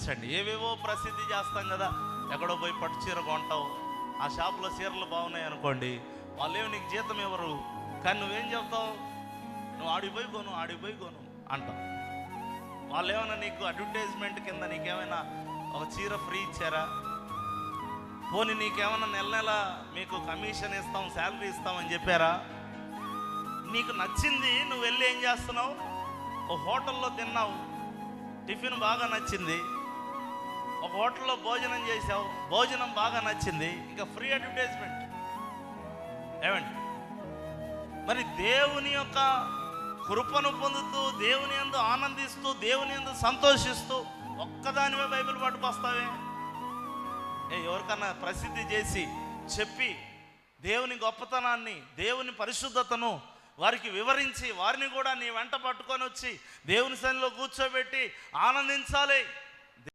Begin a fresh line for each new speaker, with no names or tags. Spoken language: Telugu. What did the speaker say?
గమనించండి. ఏవేవో ప్రసిద్ధి చేస్తాం కదా, ఎక్కడో పోయి పట్టు చీర కొంటావు, ఆ షాపులో చీరలు బాగున్నాయి అనుకోండి, వాళ్ళేమి నీకు జీతం ఇవ్వరు, కానీ నువ్వేం చెప్తావు, నువ్వు ఆడిపోయి కొను అంటావు. వాళ్ళు ఏమైనా నీకు అడ్వర్టైజ్మెంట్ కింద నీకేమైనా ఒక చీర ఫ్రీ ఇచ్చారా? పోనీ నీకేమైనా నెల నెల మీకు కమిషన్ ఇస్తాం, శాలరీ ఇస్తామని చెప్పారా? నీకు నచ్చింది నువ్వు వెళ్ళి ఏం చేస్తున్నావు, ఒక హోటల్లో తిన్నావు, టిఫిన్ బాగా నచ్చింది, ఒక హోటల్లో భోజనం చేసావు, భోజనం బాగా నచ్చింది, ఇంకా ఫ్రీ అడ్వర్టైజ్మెంట్. ఏమండి, మరి దేవుని యొక్క కృపను పొందుతూ, దేవుని యందు ఆనందిస్తూ, దేవుని యందు సంతోషిస్తూ ఒక్కదానివే బైబిల్ పట్టుకొస్తావే? ఎవరికన్నా ప్రసిద్ధి చేసి చెప్పి దేవుని గొప్పతనాన్ని, దేవుని పరిశుద్ధతను వారికి వివరించి, వారిని కూడా నీ వెంట పట్టుకొని వచ్చి దేవుని సన్నిధిలో కూర్చోబెట్టి ఆనందించాలి.